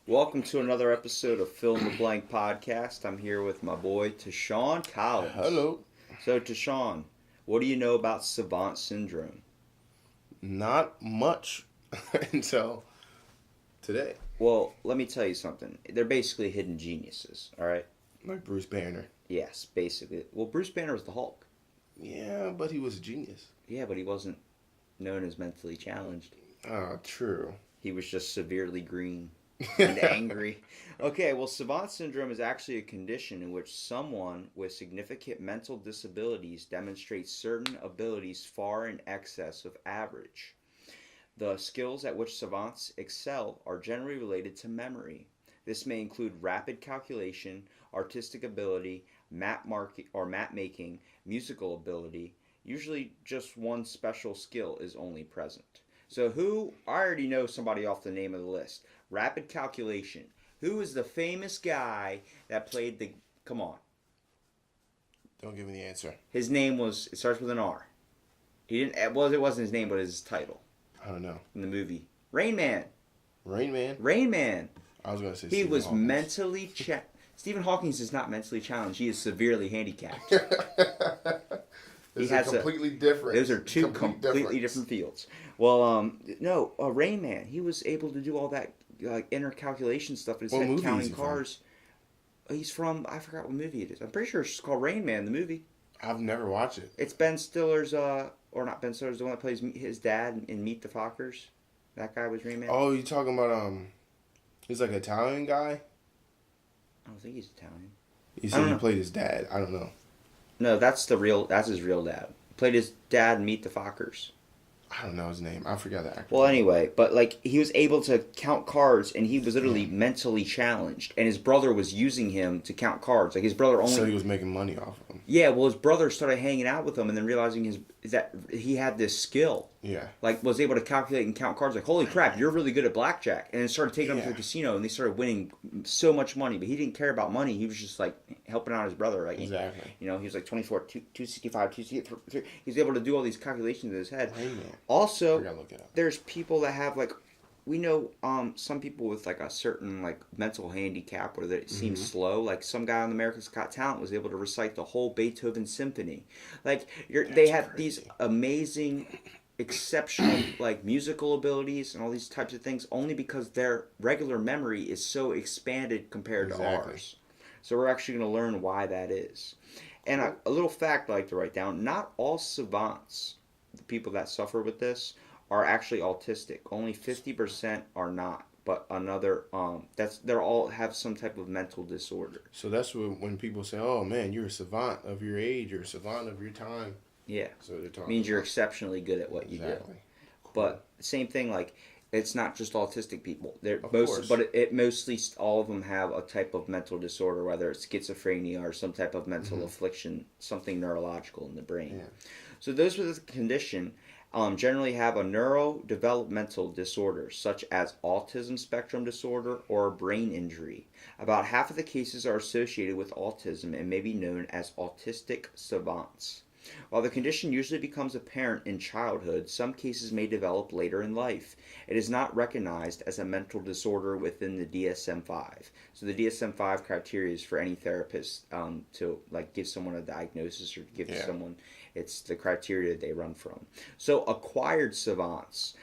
Welcome to another episode of Fill in the Blank podcast. I'm here with my boy Tashawn Collins. Hello. So Tashawn, what do you know about Savant syndrome? Not much until today. Well, let me tell you something. They're basically hidden geniuses, all right? Like Bruce Banner. Yes, basically. Well, Bruce Banner was the Hulk. Yeah, but he was a genius. Yeah, but he wasn't known as mentally challenged. True. He was just severely green and angry. Okay, well, Savant syndrome is actually a condition in which someone with significant mental disabilities demonstrates certain abilities far in excess of average. The skills at which savants excel are generally related to memory. This may include rapid calculation, artistic ability, map making, musical ability. Usually just one special skill is only present. So I already know somebody off the name of the list. Rapid calculation. Who is the famous guy that played the... Come on. Don't give me the answer. His name it starts with an R. It wasn't his name, but his title. I don't know. In the movie. Rain Man. Rain Man? Rain Man. I was going to say He was mentally... Stephen Hawking is not mentally challenged. He is severely handicapped. Those are completely different. Those are two completely different fields. Well, Rain Man. He was able to do all that inner calculation stuff in his head, counting cars. He's from, I forgot what movie it is. I'm pretty sure it's called Rain Man, the movie. I've never watched it. It's Ben Stiller's, or not Ben Stiller's, the one that plays his dad in Meet the Fockers. That guy was Rain Man. Oh, you talking about, he's like an Italian guy? I don't think he's Italian. You said he played his dad. I don't know. No, that's his real dad. Played his dad in Meet the Fockers. I don't know his name. I forgot the actor. Well, anyway, but he was able to count cards, and he was literally mentally challenged, and his brother was using him to count cards. His brother only. So he was making money off of him. Yeah, well, his brother started hanging out with him, and then realizing that he had this skill. Yeah. Was able to calculate and count cards. Holy crap, you're really good at blackjack, and then started taking him to the casino, and they started winning so much money. But he didn't care about money. He was just helping out his brother. Exactly. He was 24, 265, 263. He was able to do all these calculations in his head. Amen. Also, there's people that have we know some people with a certain mental handicap where it seems slow. Some guy on America's Got Talent was able to recite the whole Beethoven symphony. They have these amazing, exceptional musical abilities and all these types of things only because their regular memory is so expanded compared to ours. So we're actually going to learn why that is. And a little fact I like to write down: not all savants, the people that suffer with this, are actually autistic. Only 50% are not. But another, they're all have some type of mental disorder. So that's when people say, "Oh man, you're a savant of your age, you're a savant of your time." Yeah. So they're talking. Means you're exceptionally good at what you do. Cool. But same thing, it's not just autistic people. Mostly all of them have a type of mental disorder, whether it's schizophrenia or some type of mental affliction, something neurological in the brain. Yeah. So those with the condition generally have a neurodevelopmental disorder, such as autism spectrum disorder or brain injury. About half of the cases are associated with autism and may be known as autistic savants. While the condition usually becomes apparent in childhood, some cases may develop later in life. It is not recognized as a mental disorder within the DSM-5. So the DSM-5 criteria is for any therapist to give someone a diagnosis or give someone. It's the criteria they run from. So acquired savants,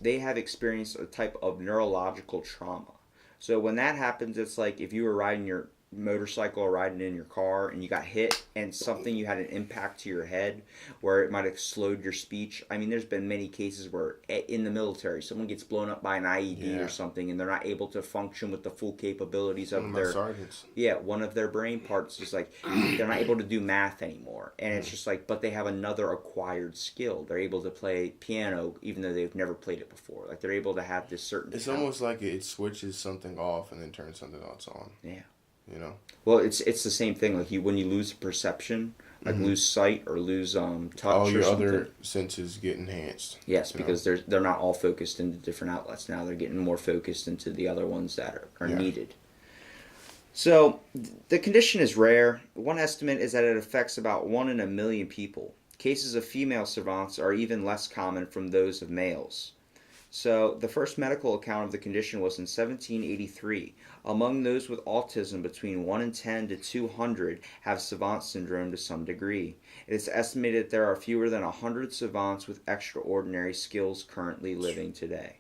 they have experienced a type of neurological trauma. So when that happens, it's like if you were riding your motorcycle or riding in your car and you got hit and you had an impact to your head where it might have slowed your speech. I mean, there's been many cases where in the military someone gets blown up by an IED or something and they're not able to function with the full capabilities of their sergeants. Yeah, one of their brain parts is they're not able to do math anymore, and it's just but they have another acquired skill. They're able to play piano even though they've never played it before. They're able to have this certain It's talent. Almost like it switches something off and then turns something else on. Yeah. Well, it's the same thing. When you lose perception, lose sight or lose touch. All your other senses get enhanced. Yes, because they're not all focused into different outlets now. They're getting more focused into the other ones that are needed. So the condition is rare. One estimate is that it affects about 1 in a million people. Cases of female savants are even less common from those of males. So the first medical account of the condition was in 1783. Among those with autism, between 1 in 10 to 200 have Savant syndrome to some degree. It is estimated that there are fewer than 100 savants with extraordinary skills currently living today.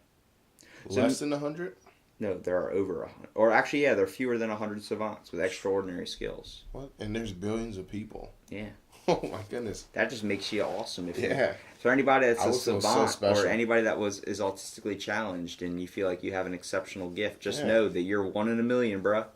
Less than 100? No, there are over 100. Or actually, yeah, there are fewer than 100 savants with extraordinary skills. What? And there's billions of people. Yeah. Oh my goodness. That just makes you awesome. Yeah. For anybody that's a savant so or anybody that is autistically challenged and you feel like you have an exceptional gift, just know that you're 1 in a million, bruh.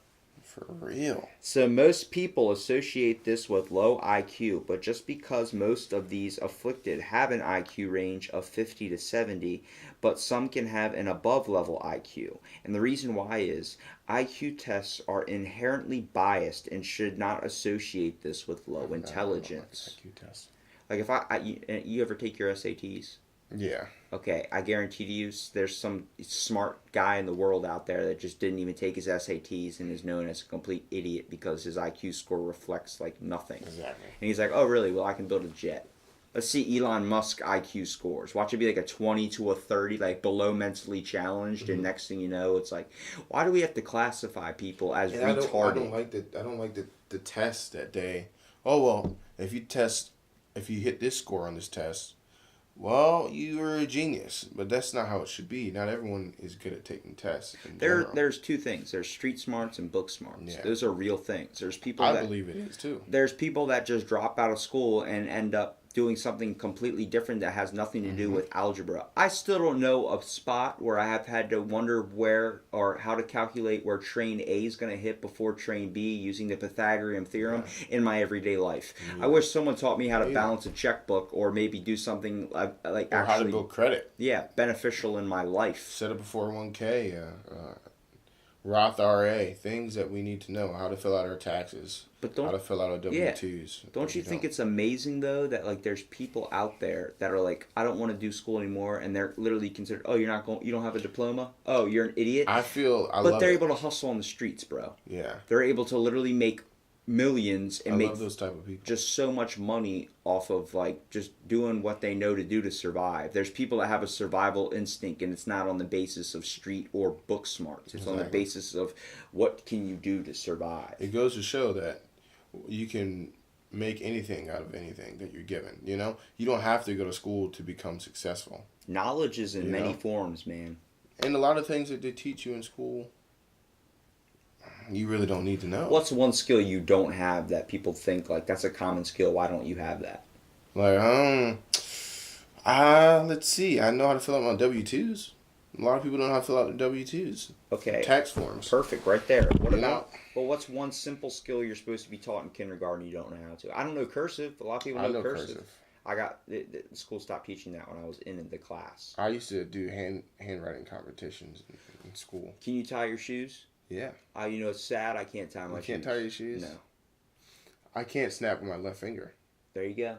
For real. So most people associate this with low IQ, but just because most of these afflicted have an IQ range of 50 to 70, but some can have an above level IQ. And the reason why is IQ tests are inherently biased and should not associate this with low intelligence. IQ test. Like if you ever take your SATs? Yeah. Okay, I guarantee to you there's some smart guy in the world out there that just didn't even take his SATs and is known as a complete idiot because his IQ score reflects like nothing. Exactly. And he's like, oh really? Well, I can build a jet. Let's see Elon Musk IQ scores. Watch it be like a 20 to a 30, like below mentally challenged, and next thing you know, it's like, why do we have to classify people as retarded? I don't like the test that day. Oh well, if you hit this score on this test, well, you're a genius. But that's not how it should be. Not everyone is good at taking tests. There's two things. There's street smarts and book smarts. Yeah. Those are real things. There's people I believe it is too. There's people that just drop out of school and end up doing something completely different that has nothing to do with algebra. I still don't know a spot where I have had to wonder where or how to calculate where train A is going to hit before train B using the Pythagorean theorem in my everyday life. I wish someone taught me how to balance a checkbook or maybe do something like or actually how to build credit. Yeah, beneficial in my life. Set up a 401k, Roth RA, things that we need to know, how to fill out our taxes, how to fill out our W-2s. Don't you think it's amazing, though, that like there's people out there that are like, I don't want to do school anymore, and they're literally considered, oh, you don't have a diploma? Oh, you're an idiot? But they're able to hustle on the streets, bro. Yeah. They're able to literally make millions and make those type of people. Just so much money off of like just doing what they know to do to survive. There's people that have a survival instinct, and it's not on the basis of street or book smarts. It's on the basis of what can you do to survive. It goes to show that you can make anything out of anything that you're given. You know, you don't have to go to school to become successful. Knowledge is in many forms, man. And a lot of things that they teach you in school, you really don't need to know. What's one skill you don't have that people think like that's a common skill? Why don't you have that? Like, let's see. I know how to fill out my W-2s. A lot of people don't know how to fill out their W-2s. Okay. Tax forms. Perfect, right there. What about? Well, what's one simple skill you're supposed to be taught in kindergarten you don't know how to? I don't know cursive. A lot of people know cursive. I got the school stopped teaching that when I was in the class. I used to do handwriting competitions in school. Can you tie your shoes? Yeah. You know, it's sad I can't tie my shoes. You can't tie your shoes? No. I can't snap with my left finger. There you go.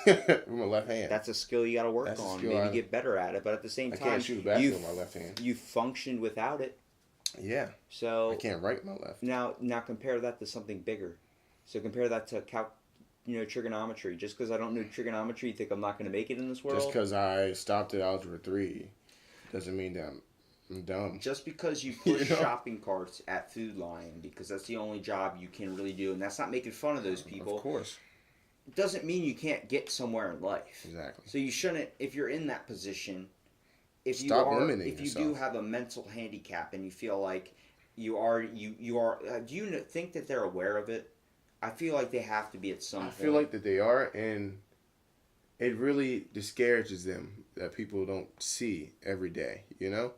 With my left hand. That's a skill you got to work on. Maybe get better at it. But at the same time, I can't shoot a basketball with my left hand. You functioned without it. Yeah. So I can't write my left. Now compare that to something bigger. So compare that to trigonometry. Just because I don't know trigonometry, you think I'm not going to make it in this world? Just because I stopped at algebra 3 doesn't mean that I'm dumb. Just because you push shopping carts at Food Lion, because that's the only job you can really do, and that's not making fun of those people. Of course. Doesn't mean you can't get somewhere in life. Exactly. So you shouldn't, if you're in that position, if you do have a mental handicap and you feel like you are, do you think that they're aware of it? I feel like they have to be at some point. I feel like that they are, and it really discourages them that people don't see every day, you know?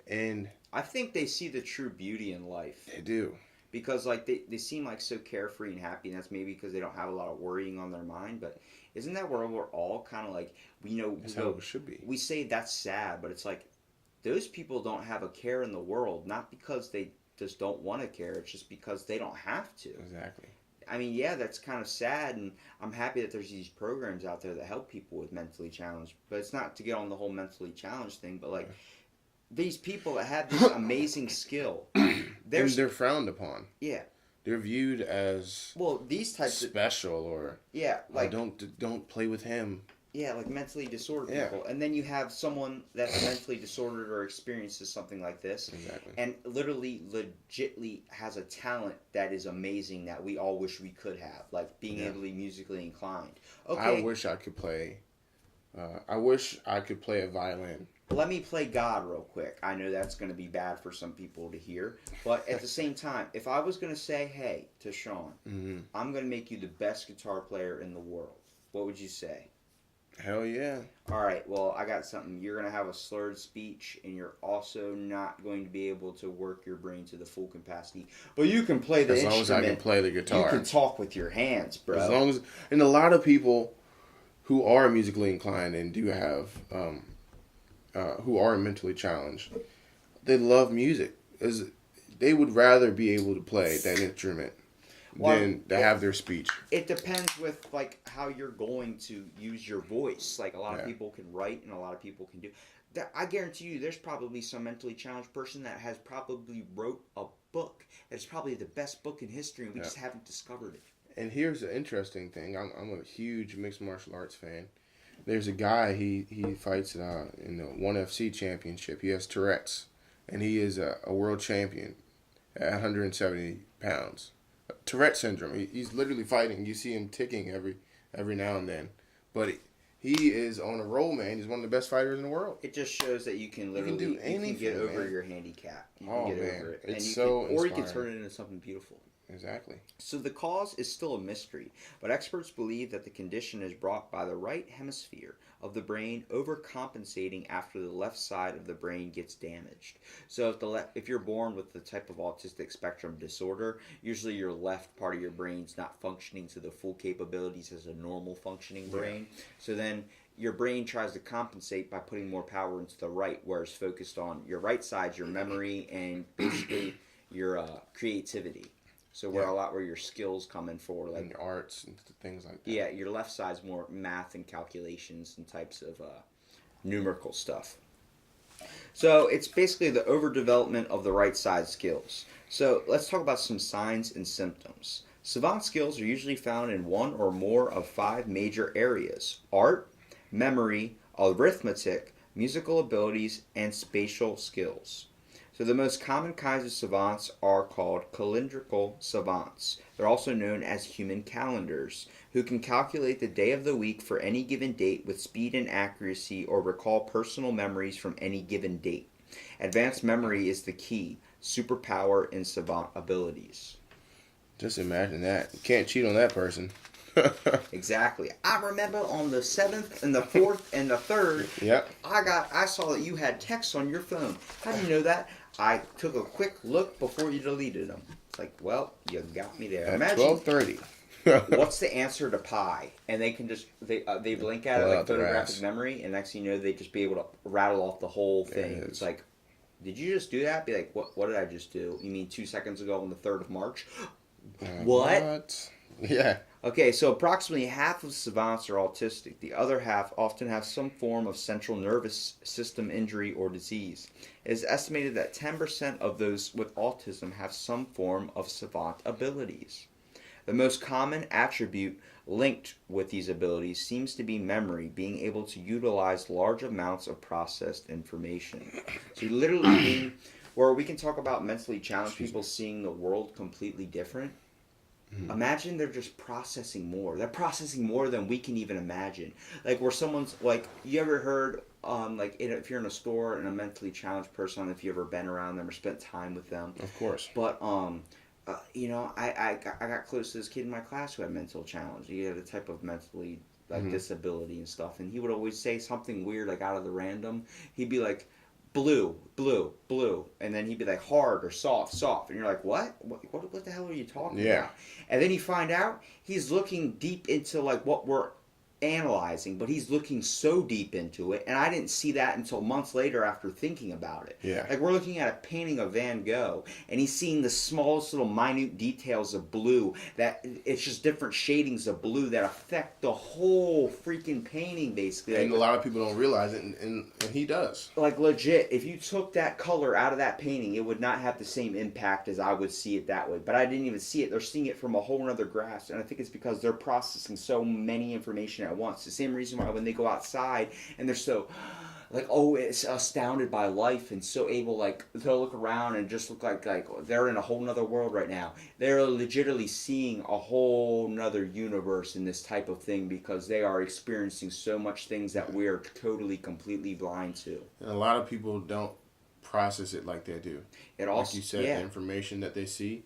And I think they see the true beauty in life. They do. Because like they seem like so carefree and happy, and that's maybe because they don't have a lot of worrying on their mind. But isn't that where we're all kind of like that's how it should be. We say that's sad, but it's like those people don't have a care in the world, not because they just don't want to care. It's just because they don't have to. Exactly. I mean, yeah, that's kind of sad, and I'm happy that there's these programs out there that help people with mentally challenged. But it's not to get on the whole mentally challenged thing, but like. These people that have this amazing skill, they're frowned upon. Yeah, they're viewed as these types special or like don't play with him. Yeah, like mentally disordered Yeah. people. And then you have someone that's mentally disordered or experiences something like this. Exactly. And literally, legitly has a talent that is amazing that we all wish we could have. Like being able to be musically inclined. Okay. I wish I could play. I wish I could play a violin. Let me play God real quick. I know that's going to be bad for some people to hear. But at the same time, if I was going to say, hey, to Sean, I'm going to make you the best guitar player in the world, what would you say? Hell yeah. All right, well, I got something. You're going to have a slurred speech, and you're also not going to be able to work your brain to the full capacity. But you can play the instrument. As long as I can play the guitar. You can talk with your hands, bro. As long as, and a lot of people who are musically inclined and do have, who are mentally challenged, they love music. They would rather be able to play that instrument than to have their speech. It depends with like how you're going to use your voice. Like a lot of people can write and a lot of people can do that. I guarantee you there's probably some mentally challenged person that has probably wrote a book that's probably the best book in history and we just haven't discovered it. And here's the interesting thing. I'm a huge mixed martial arts fan. There's a guy, he fights in the 1FC championship. He has Tourette's, and he is a world champion at 170 pounds. Tourette syndrome. He's literally fighting. You see him ticking every now and then. But he is on a roll, man. He's one of the best fighters in the world. It just shows that you can literally do anything, you can get over man. your handicap. You Oh, can get man. over it. It's and so or you can inspiring. turn it into something beautiful. Exactly. So the cause is still a mystery, but experts believe that the condition is brought by the right hemisphere of the brain overcompensating after the left side of the brain gets damaged. So if you're born with the type of autistic spectrum disorder, usually your left part of your brain's not functioning to the full capabilities as a normal functioning brain. So then your brain tries to compensate by putting more power into the right, whereas focused on your right side, your memory, and basically your creativity. So where your skills come in for, like and arts and things like that. Yeah, your left side's more math and calculations and types of numerical stuff. So it's basically the overdevelopment of the right side skills. So let's talk about some signs and symptoms. Savant skills are usually found in one or more of 5 major areas: art, memory, arithmetic, musical abilities, and spatial skills. So the most common kinds of savants are called calendrical savants. They're also known as human calendars, who can calculate the day of the week for any given date with speed and accuracy or recall personal memories from any given date. Advanced memory is the key superpower in savant abilities. Just imagine that. You can't cheat on that person. Exactly. I remember on the 7th and the 4th and the 3rd, Yep. I saw that you had texts on your phone. How do you know that? I took a quick look before you deleted them. It's like, well, you got me there. At Imagine 12:30. what's the answer to pi, and they can just they blink at it Pull like out the photographic graphs. memory, and next thing you know, they just be able to rattle off the whole thing. It is. It's like, did you just do that? Be like, what did I just do? You mean 2 seconds ago on the 3rd of March? What? Yeah. Okay, so approximately half of savants are autistic. The other half often have some form of central nervous system injury or disease. It is estimated that 10% of those with autism have some form of savant abilities. The most common attribute linked with these abilities seems to be memory, being able to utilize large amounts of processed information. So you literally mean where we can talk about mentally challenged people seeing the world completely different. Imagine they're just processing more. They're processing more than we can even imagine. Like where someone's like, you ever heard if you're in a store and a mentally challenged person, if you ever been around them or spent time with them. Of course. But I got close to this kid in my class who had mental challenge. He had a type of mentally disability and stuff, and he would always say something weird like out of the random. He'd be like, blue, blue, blue, and then he'd be like hard or soft, soft, and you're like, what the hell are you talking about? And then you find out he's looking deep into like what we're analyzing, but he's looking so deep into it, and I didn't see that until months later after thinking about it. Yeah. Like we're looking at a painting of Van Gogh, and he's seeing the smallest little minute details of blue, that it's just different shadings of blue that affect the whole freaking painting, basically. And a lot of people don't realize it, and he does. Like legit, if you took that color out of that painting, it would not have the same impact as I would see it that way. But I didn't even see it. They're seeing it from a whole other grasp, and I think it's because they're processing so many information at at once. The same reason why when they go outside and they're so like, oh, it's astounded by life and so able, like, to look around and just look like they're in a whole nother world right now. They're legitimately seeing a whole nother universe in this type of thing because they are experiencing so much things that we are totally, completely blind to. And a lot of people don't process it like they do. It also, like you said, the information that they see.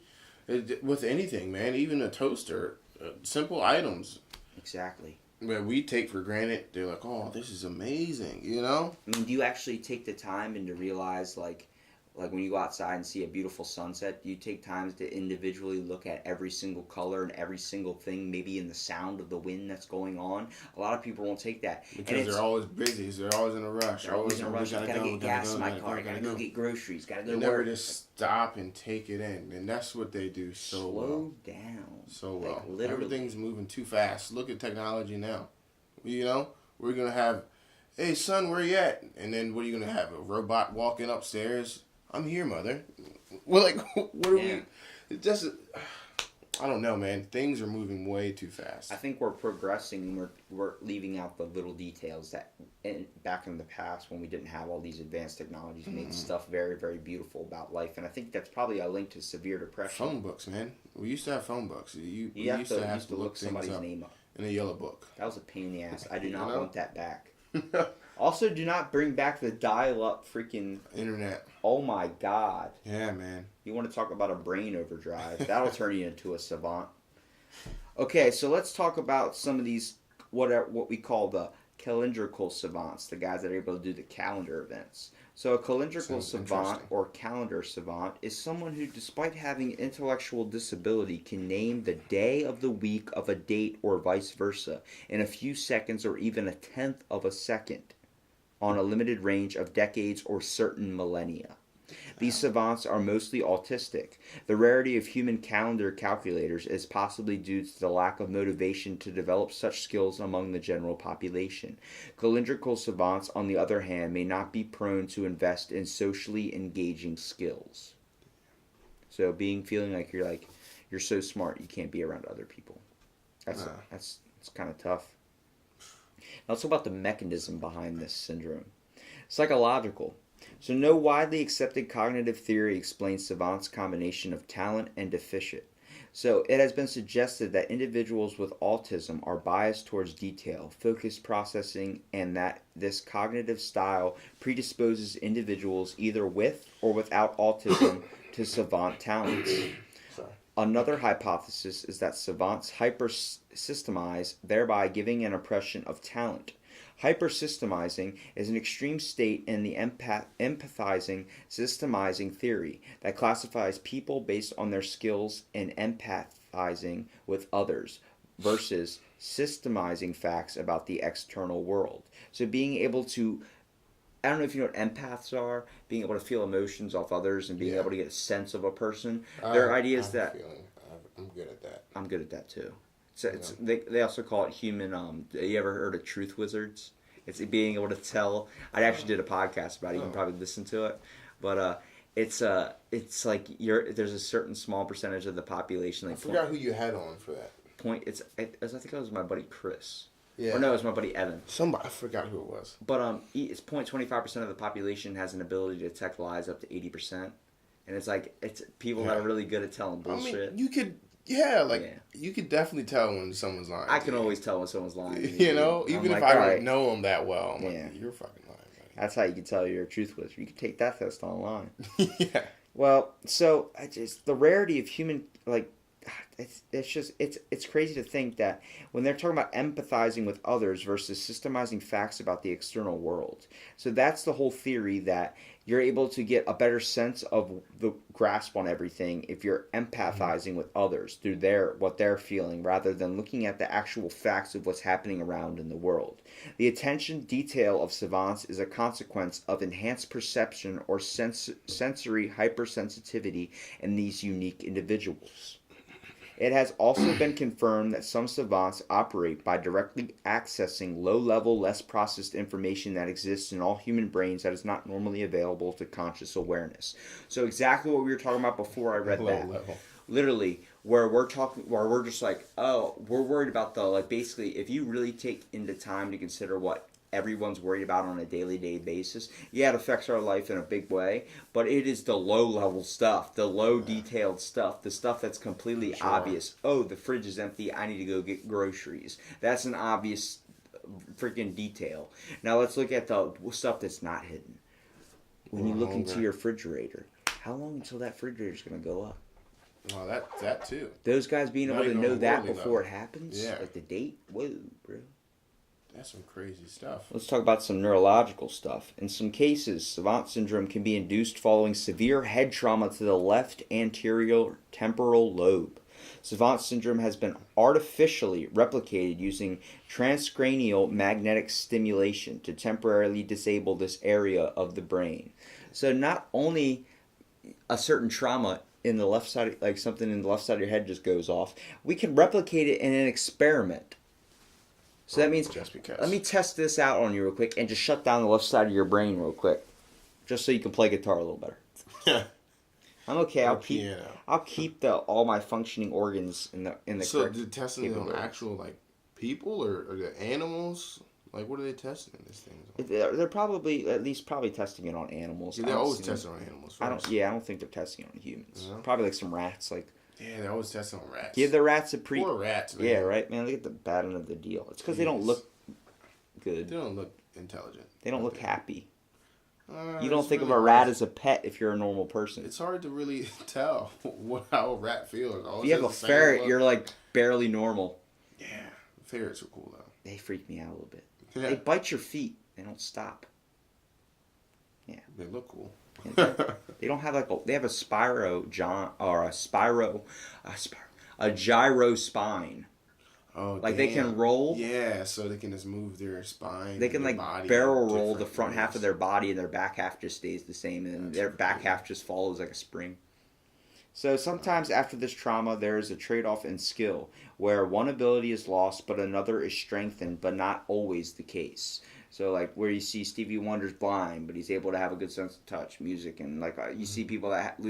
With anything, man, even a toaster, simple items. Exactly. That we take for granted, they're like, oh, this is amazing, you know? I mean, do you actually take the time and to realize, like when you go outside and see a beautiful sunset, do you take time to individually look at every single color and every single thing, maybe in the sound of the wind that's going on? A lot of people won't take that. Because they're always busy. They're always in a rush. They're always in a rush. Gotta get gas in my car. Gotta go get groceries. Gotta go to work. They never just stop and take it in. And that's what they do so well. Slow down. So well. Like, literally. Everything's moving too fast. Look at technology now. You know, we're going to have, hey, son, where you at? And then what are you going to have? A robot walking upstairs? I'm here, mother. Well, like, what are we? It just, I don't know, man. Things are moving way too fast. I think we're progressing. We're leaving out the little details that back in the past when we didn't have all these advanced technologies made stuff very, very beautiful about life. And I think that's probably a link to severe depression. Phone books, man. We used to have phone books. You used to look somebody's name up. In a yellow book. That was a pain in the ass. I do not want that back. Also, do not bring back the dial-up freaking... internet. Oh my god. Yeah, man. You want to talk about a brain overdrive. That'll turn you into a savant. Okay, so let's talk about some of these, what we call the calendrical savants, the guys that are able to do the calendar events. So a calendrical savant or calendar savant is someone who, despite having intellectual disability, can name the day of the week of a date or vice versa in a few seconds or even a tenth of a second on a limited range of decades or certain millennia. These savants are mostly autistic. The rarity of human calendar calculators is possibly due to the lack of motivation to develop such skills among the general population. Calendrical savants, on the other hand, may not be prone to invest in socially engaging skills. So feeling like you're so smart you can't be around other people. That's kind of tough. Now let's talk about the mechanism behind this syndrome. Psychological. So no widely accepted cognitive theory explains savants' combination of talent and deficit. So it has been suggested that individuals with autism are biased towards detail, focused processing, and that this cognitive style predisposes individuals either with or without autism to savant talents. Another hypothesis is that savants hypersystemize, thereby giving an impression of talent. Hypersystemizing is an extreme state in the empathizing systemizing theory that classifies people based on their skills in empathizing with others versus systemizing facts about the external world. So being able to, I don't know if you know what empaths are, being able to feel emotions off others and being able to get a sense of a person. Their idea is that... I'm good at that. I'm good at that too. So they also call it human. You ever heard of truth wizards? It's being able to tell. I actually did a podcast about it. You can probably listen to it, but it's like there's a certain small percentage of the population. Like I forgot who you had on for that. I think it was my buddy Chris. Yeah. Or no, it was my buddy Evan. I forgot who it was. But it's 0.25% of the population has an ability to detect lies up to 80%, and it's people that are really good at telling bullshit. I mean, you could. You could definitely tell when someone's lying. I can always tell when someone's lying. You know, even if I don't know them that well, I'm like, you're fucking lying, buddy. That's how you can tell you're a truth wizard. You can take that test online. Yeah. Well, so the rarity of human, it's crazy to think that when they're talking about empathizing with others versus systemizing facts about the external world. So that's the whole theory, that you're able to get a better sense of the grasp on everything if you're empathizing with others through what they're feeling, rather than looking at the actual facts of what's happening around in the world. The attention detail of savants is a consequence of enhanced perception or sensory hypersensitivity in these unique individuals. It has also been confirmed that some savants operate by directly accessing low-level, less processed information that exists in all human brains that is not normally available to conscious awareness. So exactly what we were talking about before I read that. Level. literally, where we're just like, oh, we're worried about the, like, basically, if you really take into time to consider what everyone's worried about on a daily day basis, yeah, it affects our life in a big way, but it is the low level stuff, the low detailed stuff, the stuff that's completely obvious. Oh, the fridge is empty, I need to go get groceries. That's an obvious freaking detail. Now let's look at the stuff that's not hidden. When you look into your refrigerator, how long until that refrigerator's going to go up? Well, that too. Those guys being able to know that before it happens? Yeah. Like the date? Whoa, bro. That's some crazy stuff. Let's talk about some neurological stuff. In some cases, Savant syndrome can be induced following severe head trauma to the left anterior temporal lobe. Savant syndrome has been artificially replicated using transcranial magnetic stimulation to temporarily disable this area of the brain. So not only a certain trauma in the left side, like something in the left side of your head just goes off, we can replicate it in an experiment. So that means, just because. Let me test this out on you real quick and just shut down the left side of your brain real quick, just so you can play guitar a little better. I'm okay. I'll keep all my functioning organs in the. So they're testing it on actual like people or the animals? Like what are they testing this thing? They're probably testing it on animals. Yeah, they're always testing on animals. First. I don't think they're testing it on humans. Yeah. Probably like some rats, like. Yeah, they're always testing on rats. Give the rats a Poor rats, man. Yeah, right, man. Look at the bad end of the deal. It's because they don't look good. They don't look intelligent. They don't look happy. You don't think of a rat as a pet if you're a normal person. It's hard to really tell how a rat feels. If you have a ferret, you're like barely normal. Yeah, ferrets are cool though. They freak me out a little bit. Yeah. They bite your feet. They don't stop. Yeah. They look cool. They don't have they have a gyro spine. Oh, like damn. They can roll. Yeah, so they can just move their spine. They can like barrel roll the front half of their body, and their back half just stays the same, and their back half just follows like a spring. So sometimes after this trauma, there is a trade-off in skill, where one ability is lost, but another is strengthened, but not always the case. So like where you see Stevie Wonder's blind, but he's able to have a good sense of touch, music, and like you see people that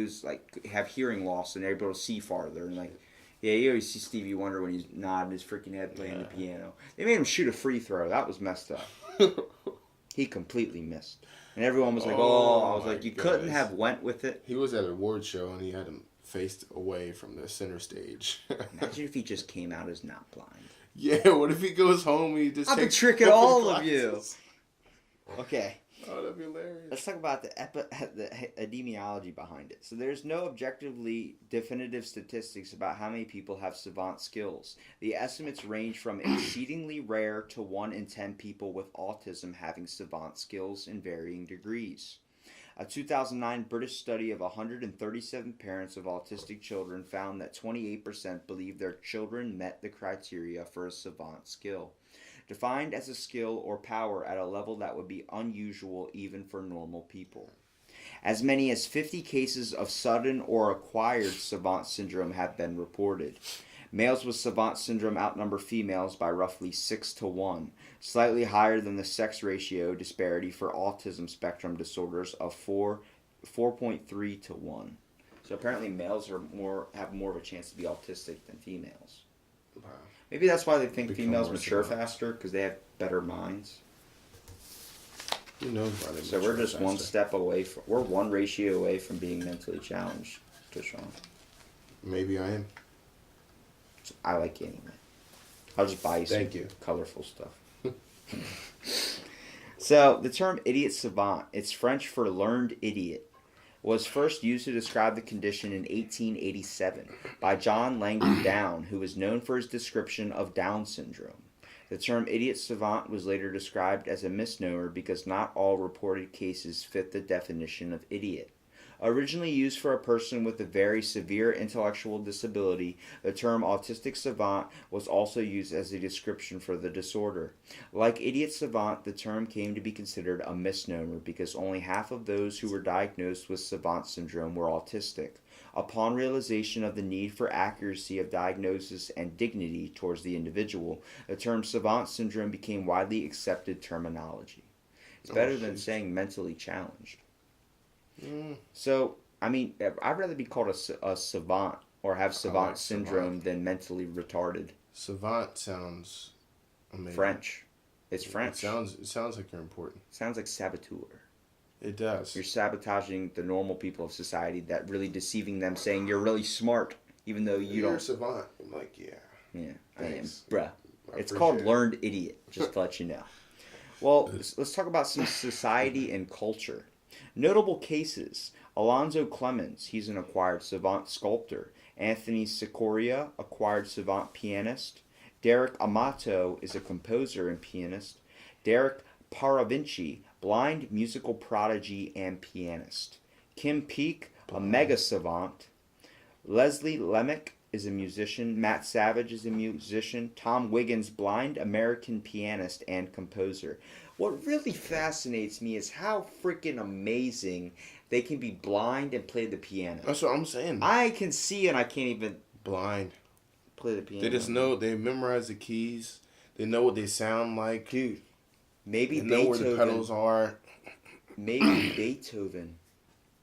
have hearing loss and they're able to see farther, and like. Yeah, you always see Stevie Wonder when he's nodding his freaking head playing the piano. They made him shoot a free throw. That was messed up. He completely missed. And everyone was like, I was like, you couldn't have went with it. He was at an award show and he had him faced away from the center stage. Imagine if he just came out as not blind. Yeah, what if he goes home and he just I've been tricking all of you. Okay. Oh, that'd be hilarious. Let's talk about the epidemiology behind it. So there's no objectively definitive statistics about how many people have savant skills. The estimates range from exceedingly rare to 1 in 10 people with autism having savant skills in varying degrees. A 2009 British study of 137 parents of autistic children found that 28% believed their children met the criteria for a savant skill, defined as a skill or power at a level that would be unusual even for normal people. As many as 50 cases of sudden or acquired savant syndrome have been reported. Males with savant syndrome outnumber females by roughly 6 to 1, slightly higher than the sex ratio disparity for autism spectrum disorders of 4.3 to 1. So apparently males have more of a chance to be autistic than females. Wow. Maybe that's why they think females mature faster, because they have better minds. Who knows why they So we're just faster. We're one ratio away from being mentally challenged, Deshaun. Maybe I am. I like anime. I'll just buy you some colorful stuff. So the term idiot savant, it's French for learned idiot, was first used to describe the condition in 1887 by John Langdon Down, who was known for his description of Down syndrome. The term idiot savant was later described as a misnomer because not all reported cases fit the definition of idiot. Originally used for a person with a very severe intellectual disability, the term autistic savant was also used as a description for the disorder. Like idiot savant, the term came to be considered a misnomer because only half of those who were diagnosed with savant syndrome were autistic. Upon realization of the need for accuracy of diagnosis and dignity towards the individual, the term savant syndrome became widely accepted terminology. It's better than saying mentally challenged. So, I mean, I'd rather be called a savant or have savant like syndrome savant. than mentally retarded. Savant sounds amazing. French. It's French. It sounds like you're important. Sounds like saboteur. It does. You're sabotaging the normal people of society, that really deceiving them, saying you're really smart, even though you're don't. a savant. I'm like, yeah. Yeah, Thanks. I am. Bruh. I It's called it. learned idiot, just to let you know. Well, let's talk about some society and culture. Notable cases. Alonzo Clemens, he's an acquired savant sculptor. Anthony Sikoria, acquired savant pianist. Derek Amato is a composer and pianist. Derek Paravinci, blind musical prodigy and pianist. Kim Peek, a mega savant. Leslie Lemick is a musician. Matt Savage is a musician. Tom Wiggins, blind American pianist and composer. What really fascinates me is how freaking amazing they can be blind and play the piano. That's what I'm saying. I can see and I can't even blind play the piano. They just know. They memorize the keys. They know what they sound like. Dude, maybe they Beethoven, know where the pedals are. Maybe Beethoven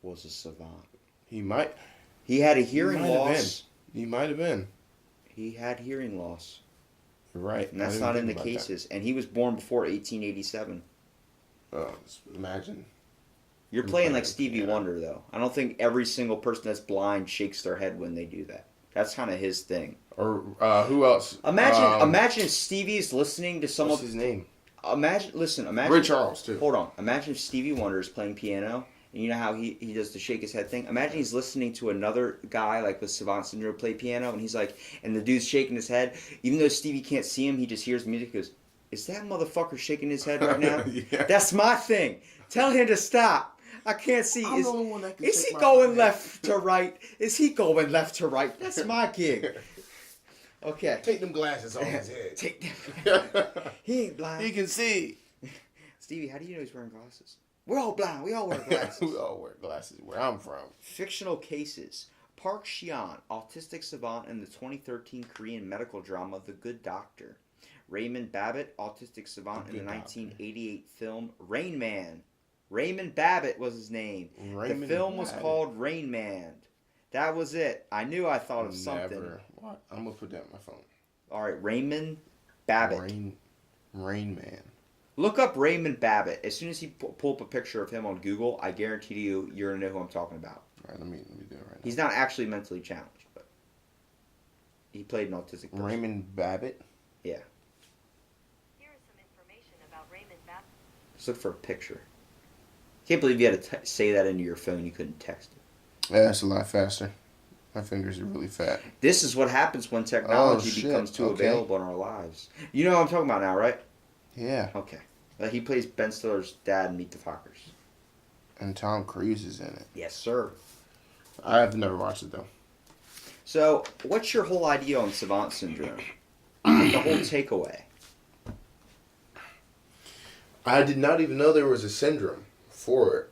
was a savant. He might. He had a hearing loss. He might have been. He had hearing loss. You're right. And that's not in the cases. And he was born before 1887. Oh, imagine. You're playing like Stevie Wonder, though. I don't think every single person that's blind shakes their head when they do that. That's kind of his thing. Or who else? Imagine if Stevie's listening to someone. What's his name? Imagine. Ray Charles too. Hold on. Imagine if Stevie Wonder is playing piano, and you know how he does the shake his head thing. Imagine he's listening to another guy like with savant syndrome play piano, and he's like, and the dude's shaking his head. Even though Stevie can't see him, he just hears the music. He goes, "Is that motherfucker shaking his head right now? Yeah. That's my thing. Tell him to stop. I can't see. I'm the only one that can Is shake he my going head. left to right? Is he going left to right? That's my gig." Okay. Take them glasses off his head. Take them. He ain't blind. He can see. Stevie, how do you know he's wearing glasses? We're all blind. We all wear glasses. We all wear glasses where I'm from. Fictional cases. Park Shion, autistic savant in the 2013 Korean medical drama The Good Doctor. Raymond Babbitt, autistic savant in the 1988 film Rain Man. Raymond Babbitt was his name. The film was called Rain Man. That was it. I knew I thought of something. What? I'm going to put that on my phone. All right, Raymond Babbitt. Rain Man. Look up Raymond Babbitt. As soon as you pull up a picture of him on Google, I guarantee you're going to know who I'm talking about. All right, let me do it right now. He's not actually mentally challenged, but he played an autistic person. Raymond Babbitt? Yeah. Here is some information about Raymond Babbitt. Let's look for a picture. Can't believe you had to say that into your phone. You couldn't text it. Yeah, that's a lot faster. My fingers are really fat. This is what happens when technology becomes too available in our lives. You know what I'm talking about now, right? Yeah. Okay. He plays Ben Stiller's dad in Meet the Fockers. And Tom Cruise is in it. Yes, sir. I've never watched it, though. So, what's your whole idea on savant syndrome? The whole takeaway. I did not even know there was a syndrome for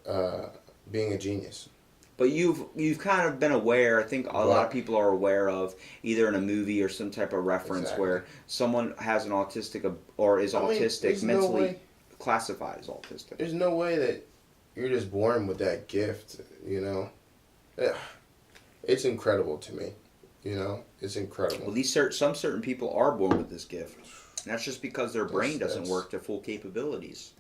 being a genius. But you've kind of been aware. I think a lot of people are aware of either in a movie or some type of reference where someone has an autistic or is autistic, mentally classified as autistic. There's no way that you're just born with that gift, you know? It's incredible to me, you know? It's incredible. Well, some certain people are born with this gift. And that's just because their brain doesn't work to full capabilities.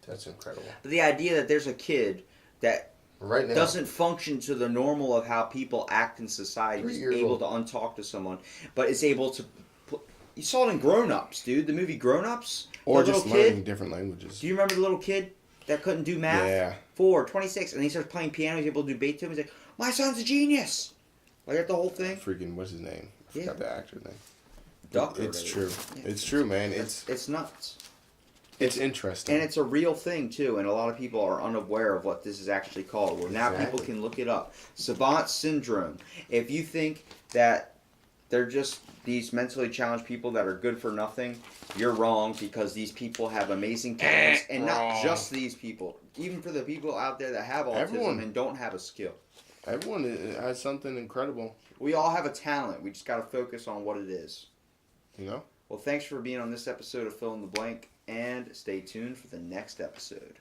That's incredible. But the idea that there's a kid that right now doesn't function to the normal of how people act in society, is able to untalk to someone, but is able to... You saw it in Grown Ups, dude. The movie Grown Ups. Or just learning different languages. Do you remember the little kid that couldn't do math? Yeah. 26, and he starts playing piano. He's able to do Beethoven. He's like, my son's a genius. Like that the whole thing. Freaking, what's his name? I forgot the actor's name. Duck. It's true. Yeah. It's true, man. It's nuts. It's interesting. And it's a real thing, too, and a lot of people are unaware of what this is actually called. Well, now people can look it up. Savant syndrome. If you think that they're just these mentally challenged people that are good for nothing, you're wrong, because these people have amazing talents. And not just these people. Even for the people out there that have autism and don't have a skill. Everyone has something incredible. We all have a talent. We just got to focus on what it is. You know? Well, thanks for being on this episode of Fill in the Blank, and stay tuned for the next episode.